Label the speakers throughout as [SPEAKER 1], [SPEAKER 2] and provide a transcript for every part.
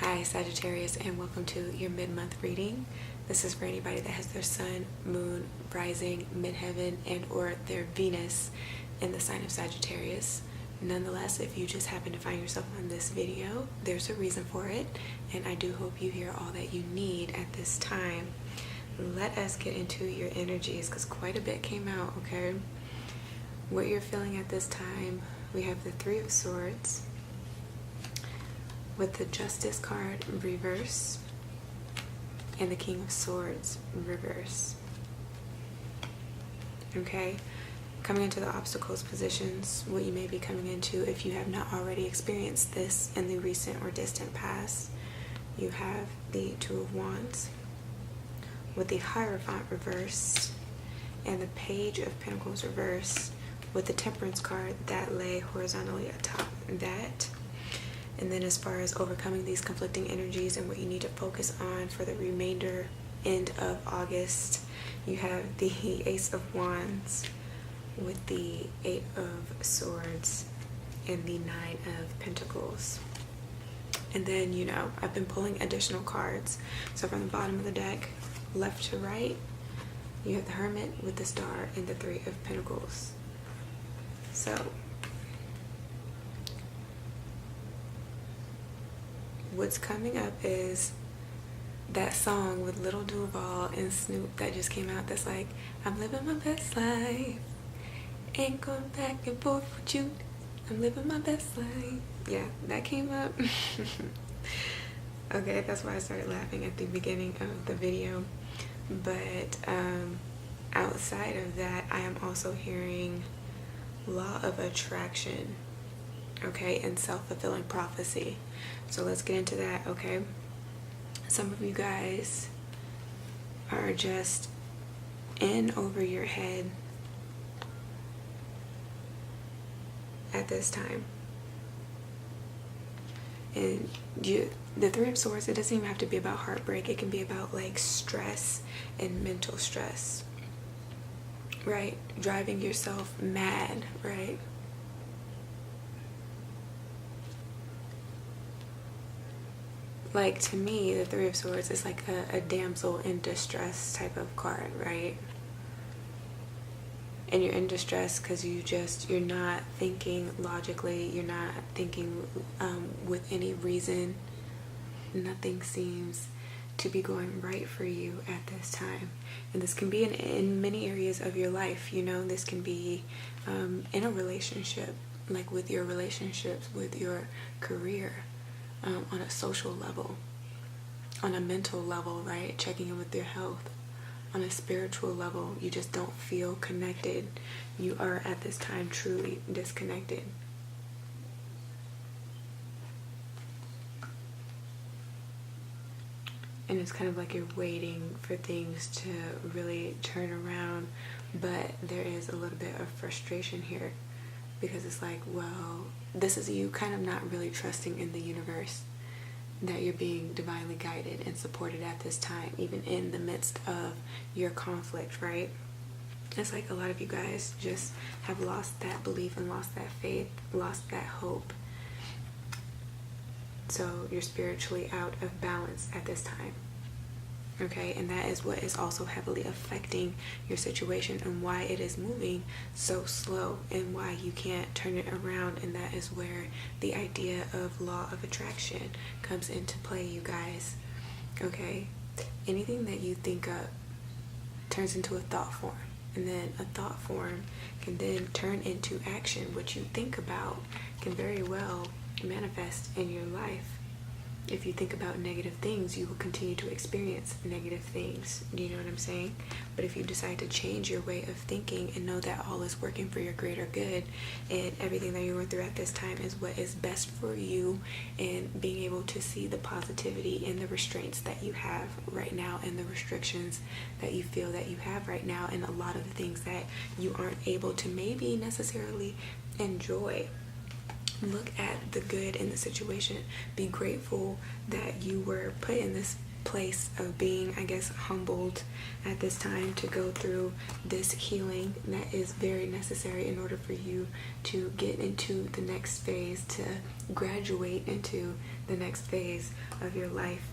[SPEAKER 1] Hi Sagittarius, and welcome to your mid-month reading. This is for anybody that has their sun, moon, rising, midheaven, and or their Venus in the sign of Sagittarius. Nonetheless, if you just happen to find yourself on this video, there's a reason for it, and I do hope you hear all that you need at this time. Let us get into your energies because quite a bit came out, okay? What you're feeling at this time, we have the Three of Swords with the Justice card reverse and the King of Swords reverse. Okay, coming into the obstacles positions, what you may be coming into if you have not already experienced this in the recent or distant past, you have the Two of Wands with the Hierophant reverse and the Page of Pentacles reverse with the Temperance card that lay horizontally atop that. And then as far as overcoming these conflicting energies and what you need to focus on for the remainder end of August, you have the Ace of Wands with the Eight of Swords and the Nine of Pentacles. And then, you know, I've been pulling additional cards. So from the bottom of the deck, left to right, you have the Hermit with the Star and the Three of Pentacles. So what's coming up is that song with Lil Duval and Snoop that just came out that's like, I'm living my best life, ain't going back and forth with you, I'm living my best life. Yeah, that came up. Okay, that's why I started laughing at the beginning of the video. But outside of that, I am also hearing law of attraction, okay, and self-fulfilling prophecy. So let's get into that, okay? Some of you guys are just in over your head at this time. And the Three of Swords, it doesn't even have to be about heartbreak. It can be about like stress and mental stress, right? Driving yourself mad, right? Like, to me, the Three of Swords is like a damsel in distress type of card, right? And you're in distress because you're not thinking logically, you're not thinking with any reason. Nothing seems to be going right for you at this time. And this can be in many areas of your life, you know. This can be in a relationship, like with your relationships, with your career, on a social level, on a mental level, right? Checking in with your health. On a spiritual level, you just don't feel connected. You are at this time truly disconnected. And it's kind of like you're waiting for things to really turn around, but there is a little bit of frustration here because it's like, well, this is you kind of not really trusting in the universe that you're being divinely guided and supported at this time, even in the midst of your conflict, right? It's like a lot of you guys just have lost that belief and lost that faith, lost that hope. So you're spiritually out of balance at this time. Okay, and that is what is also heavily affecting your situation and why it is moving so slow and why you can't turn it around. And that is where the idea of law of attraction comes into play, you guys. Okay, anything that you think of turns into a thought form, and then a thought form can then turn into action. What you think about can very well manifest in your life. If you think about negative things, you will continue to experience negative things. Do you know what I'm saying? But if you decide to change your way of thinking and know that all is working for your greater good and everything that you're going through at this time is what is best for you, and being able to see the positivity in the restraints that you have right now and the restrictions that you feel that you have right now, and a lot of the things that you aren't able to maybe necessarily enjoy. Look at the good in the situation. Be grateful that you were put in this place of being, I guess, humbled at this time to go through this healing that is very necessary in order for you to get into the next phase, to graduate into the next phase of your life.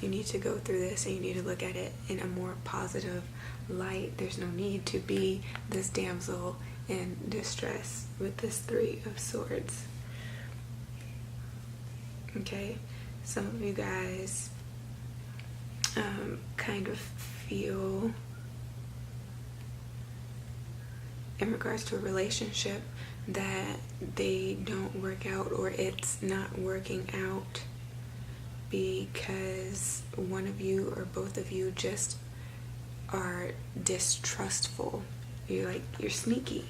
[SPEAKER 1] You need to go through this, and you need to look at it in a more positive light. There's no need to be this damsel in distress with this Three of Swords. Okay, some of you guys kind of feel in regards to a relationship that they don't work out, or it's not working out because one of you or both of you just are distrustful. You're sneaky.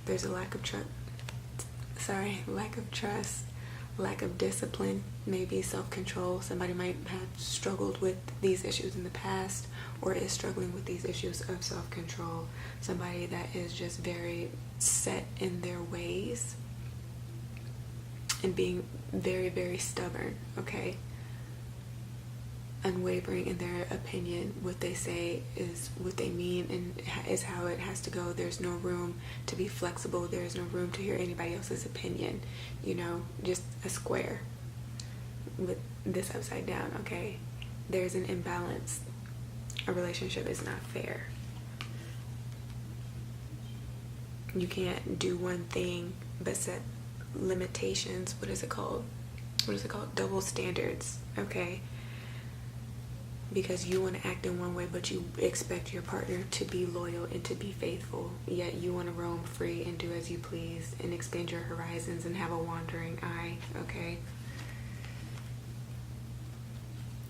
[SPEAKER 1] There's a lack of trust, lack of discipline, maybe self-control. Somebody might have struggled with these issues in the past, or is struggling with these issues of self-control. Somebody that is just very set in their ways and being very, very stubborn, okay? Unwavering in their opinion. What they say is what they mean and is how it has to go. There's no room to be flexible. There's no room to hear anybody else's opinion. Just a square with this upside down, okay? There's an imbalance. A relationship is not fair. You can't do one thing but set limitations. What is it called? Double standards, okay? Because you want to act in one way, but you expect your partner to be loyal and to be faithful, yet you want to roam free and do as you please and expand your horizons and have a wandering eye, okay?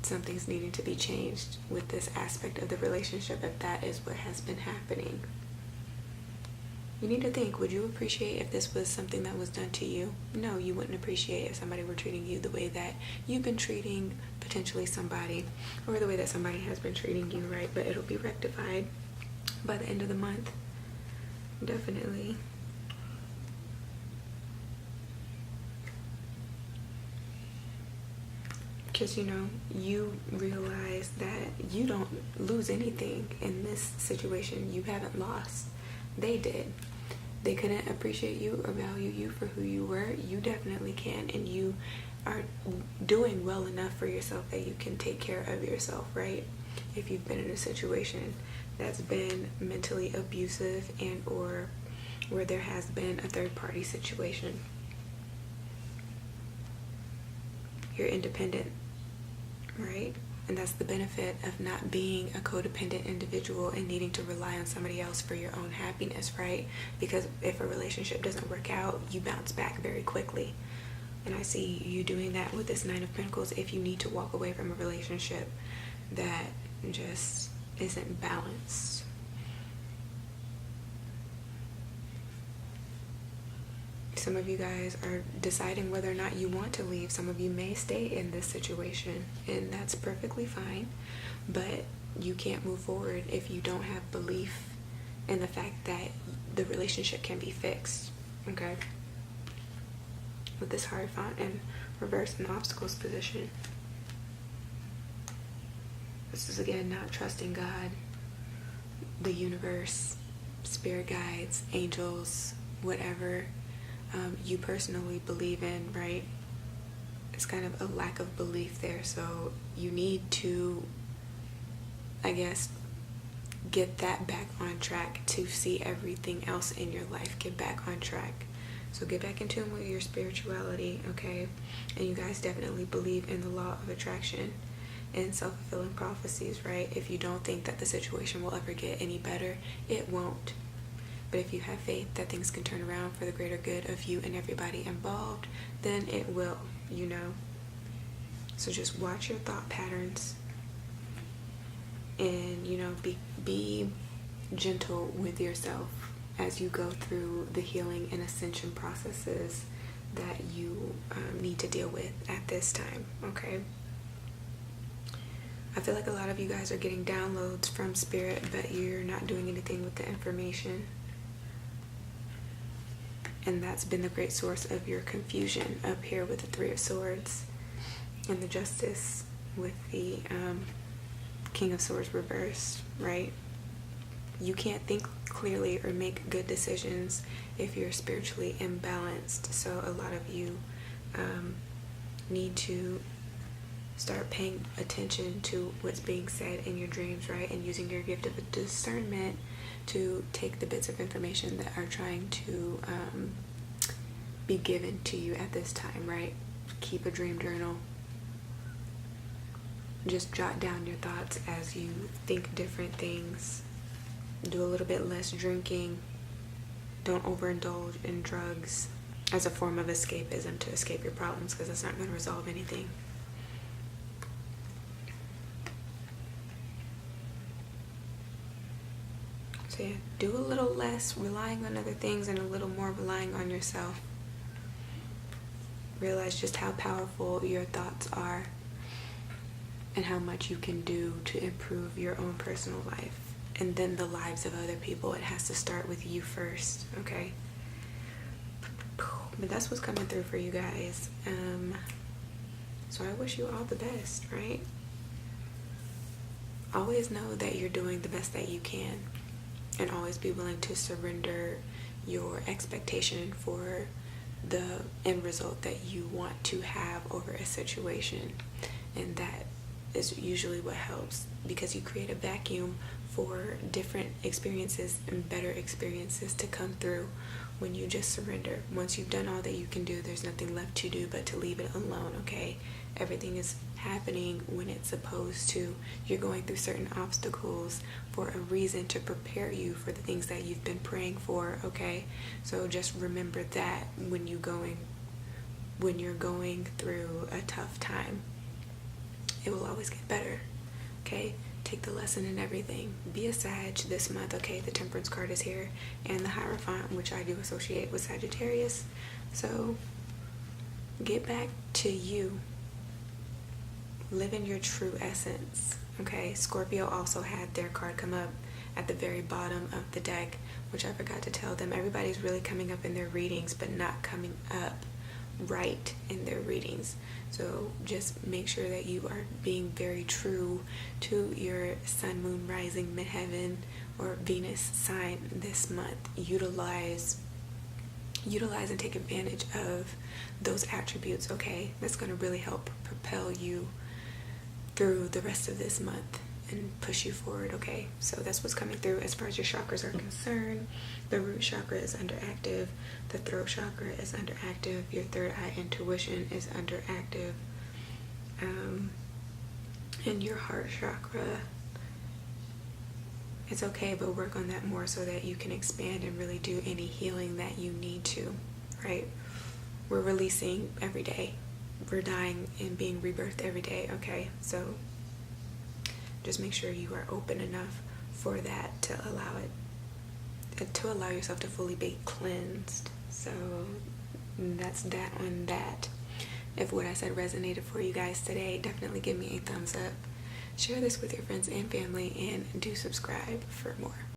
[SPEAKER 1] Something's needing to be changed with this aspect of the relationship if that is what has been happening. You need to think, would you appreciate if this was something that was done to you? No, you wouldn't appreciate if somebody were treating you the way that you've been treating potentially somebody, or the way that somebody has been treating you, right? But it'll be rectified by the end of the month. Definitely. Because, you realize that you don't lose anything in this situation. You haven't lost. They did. They couldn't appreciate you or value you for who you were. You definitely can, and you are doing well enough for yourself that you can take care of yourself, right? If you've been in a situation that's been mentally abusive and or where there has been a third-party situation. You're independent, right? And that's the benefit of not being a codependent individual and needing to rely on somebody else for your own happiness, right? Because if a relationship doesn't work out, you bounce back very quickly. And I see you doing that with this Nine of Pentacles. If you need to walk away from a relationship that just isn't balanced. Some of you guys are deciding whether or not you want to leave. Some of you may stay in this situation, and that's perfectly fine. But you can't move forward if you don't have belief in the fact that the relationship can be fixed, okay? With this Hierophant in reverse in the obstacles position. This is, again, not trusting God, the universe, spirit guides, angels, whatever you personally believe in, right? It's kind of a lack of belief there. So you need to, I guess, get that back on track to see everything else in your life get back on track. So get back in tune with your spirituality, okay? And you guys definitely believe in the law of attraction and self-fulfilling prophecies, right? If you don't think that the situation will ever get any better, it won't. But if you have faith that things can turn around for the greater good of you and everybody involved, then it will, So just watch your thought patterns and, be gentle with yourself as you go through the healing and ascension processes that you need to deal with at this time, okay? I feel like a lot of you guys are getting downloads from Spirit, but you're not doing anything with the information. And that's been the great source of your confusion up here with the Three of Swords and the Justice with the King of Swords reversed, right? You can't think clearly or make good decisions if you're spiritually imbalanced. So a lot of you need to start paying attention to what's being said in your dreams, right? And using your gift of discernment to take the bits of information that are trying to be given to you at this time, right? Keep a dream journal. Just jot down your thoughts as you think different things. Do a little bit less drinking. Don't overindulge in drugs as a form of escapism to escape your problems, because it's not going to resolve anything. So yeah, do a little less relying on other things and a little more relying on yourself. Realize just how powerful your thoughts are and how much you can do to improve your own personal life and then the lives of other people. It has to start with you first, okay? But that's what's coming through for you guys. So I wish you all the best, right? Always know that you're doing the best that you can, and always be willing to surrender your expectation for the end result that you want to have over a situation. And that is usually what helps, because you create a vacuum for different experiences and better experiences to come through when you just surrender. Once you've done all that you can do, there's nothing left to do but to leave it alone, okay? Everything is happening when it's supposed to. You're going through certain obstacles for a reason, to prepare you for the things that you've been praying for, okay? So just remember that when you're going through a tough time, it will always get better, okay? Take the lesson in everything. Be a Sag this month, okay? The Temperance card is here, and the Hierophant, which I do associate with Sagittarius. So get back to you. Live in your true essence, okay? Scorpio also had their card come up at the very bottom of the deck, which I forgot to tell them. Everybody's really coming up in their readings, but not coming up right in their readings. So just make sure that you are being very true to your sun, moon, rising, midheaven, or Venus sign this month. Utilize and take advantage of those attributes, okay? That's going to really help propel you through the rest of this month and push you forward, okay? So that's what's coming through as far as your chakras are concerned. The root chakra is underactive. The throat chakra is underactive. Your third eye intuition is underactive. And your heart chakra, it's okay, but work on that more so that you can expand and really do any healing that you need to, right? We're releasing every day. We're dying and being rebirthed every day, okay? So just make sure you are open enough for that to allow yourself to fully be cleansed. So that's that on that. If what I said resonated for you guys today, definitely give me a thumbs up. Share this with your friends and family, and do subscribe for more.